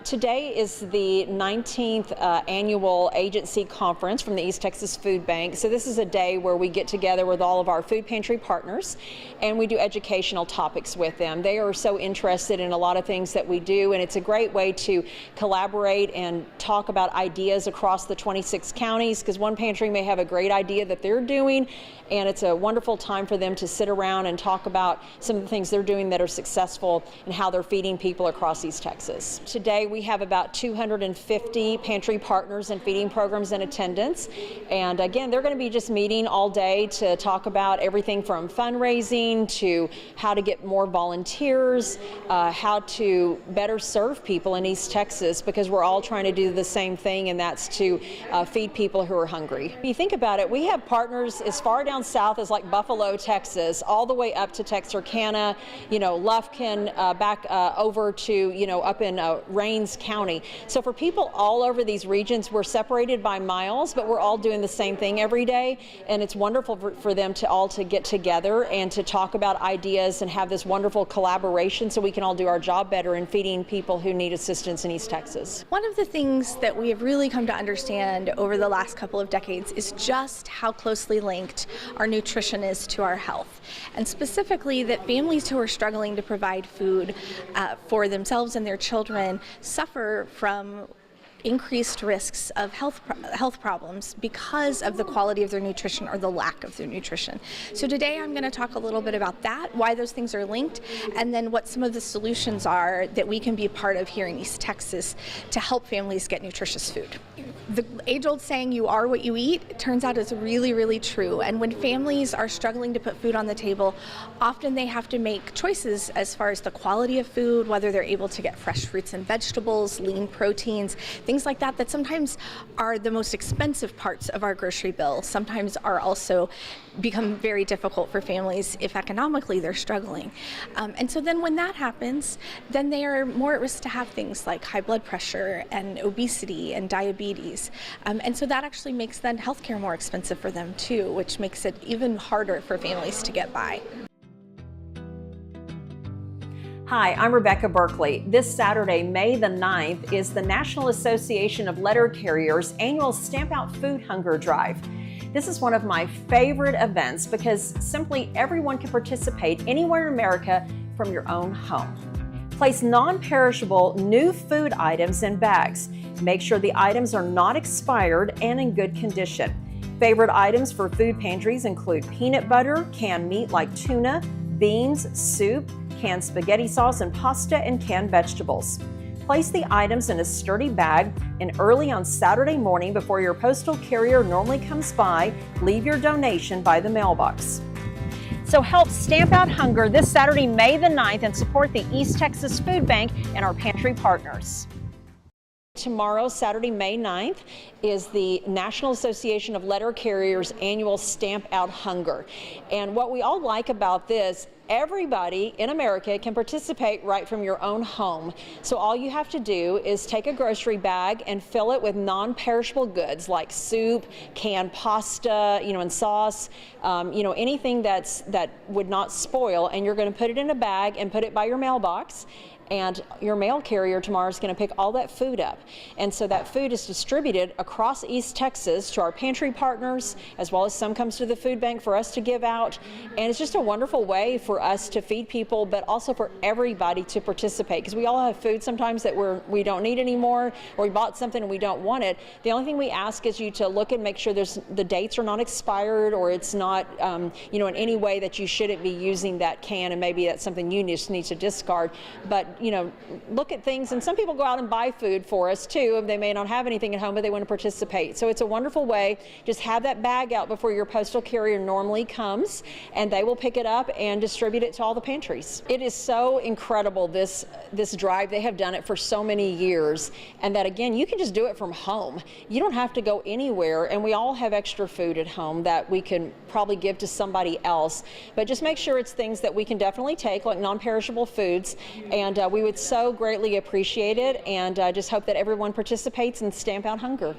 Today is the 19th annual agency conference from the East Texas Food Bank. So this is a day where we get together with all of our food pantry partners and we do educational topics with them. They are so interested in a lot of things that we do, and it's a great way to collaborate and talk about ideas across the 26 counties, because one pantry may have a great idea that they're doing, and it's a wonderful time for them to sit around and talk about some of the things they're doing that are successful and how they're feeding people across East Texas. Today we have about 250 pantry partners and feeding programs in attendance, and again, they're going to be just meeting all day to talk about everything from fundraising to how to get more volunteers, how to better serve people in East Texas, because we're all trying to do the same thing, and that's to feed people who are hungry. If you think about it, we have partners as far down south as like Buffalo, Texas, all the way up to Texarkana, Lufkin, back over to, up in Rains County. So for people all over these regions, we're separated by miles, but we're all doing the same thing every day, and it's wonderful for them to all to get together and to talk about ideas and have this wonderful collaboration so we can all do our job better in feeding people who need assistance in East Texas. One of the things that we have really come to understand over the last couple of decades is just how closely linked our nutrition is to our health, and specifically that families who are struggling to provide food for themselves and their children suffer from increased risks of health problems because of the quality of their nutrition or the lack of their nutrition. So today I'm going to talk a little bit about that, why those things are linked, and then what some of the solutions are that we can be a part of here in East Texas to help families get nutritious food. The age-old saying, "You are what you eat," it turns out is really, really true. And when families are struggling to put food on the table, often they have to make choices as far as the quality of food, whether they're able to get fresh fruits and vegetables, lean proteins, things like that, that sometimes are the most expensive parts of our grocery bill, sometimes are also become very difficult for families if economically they're struggling. And so then when that happens, then they are more at risk to have things like high blood pressure and obesity and diabetes. And so that actually makes then healthcare more expensive for them too, which makes it even harder for families to get by. Hi, I'm Rebecca Berkeley. This Saturday, May the 9th, is the National Association of Letter Carriers' annual Stamp Out Food Hunger Drive. This is one of my favorite events because simply everyone can participate anywhere in America from your own home. Place non-perishable new food items in bags. Make sure the items are not expired and in good condition. Favorite items for food pantries include peanut butter, canned meat like tuna, beans, soup, canned spaghetti sauce and pasta, and canned vegetables. Place the items in a sturdy bag, and early on Saturday morning before your postal carrier normally comes by, leave your donation by the mailbox. So help stamp out hunger this Saturday, May the 9th, and support the East Texas Food Bank and our pantry partners. Tomorrow, Saturday, May 9th, is the National Association of Letter Carriers' annual Stamp Out Hunger. And what we all like about this, everybody in America can participate right from your own home. So all you have to do is take a grocery bag and fill it with non-perishable goods like soup, canned pasta, and sauce, anything that would not spoil, and you're going to put it in a bag and put it by your mailbox. And your mail carrier tomorrow is going to pick all that food up. And so that food is distributed across East Texas to our pantry partners, as well as some comes to the food bank for us to give out. And it's just a wonderful way for us to feed people, but also for everybody to participate, because we all have food sometimes that we don't need anymore, or we bought something and we don't want it. The only thing we ask is you to look and make sure the dates are not expired, or it's not, in any way that you shouldn't be using that can, and maybe that's something you just need to discard. But look at things, and some people go out and buy food for us too. They may not have anything at home, but they want to participate. So it's a wonderful way. Just have that bag out before your postal carrier normally comes, and they will pick it up and distribute it to all the pantries. It is so incredible, this drive. They have done it for so many years, and that again, you can just do it from home. You don't have to go anywhere, and we all have extra food at home that we can probably give to somebody else. But just make sure it's things that we can definitely take, like non-perishable foods, and we would so greatly appreciate it, and I just hope that everyone participates and stamp out hunger.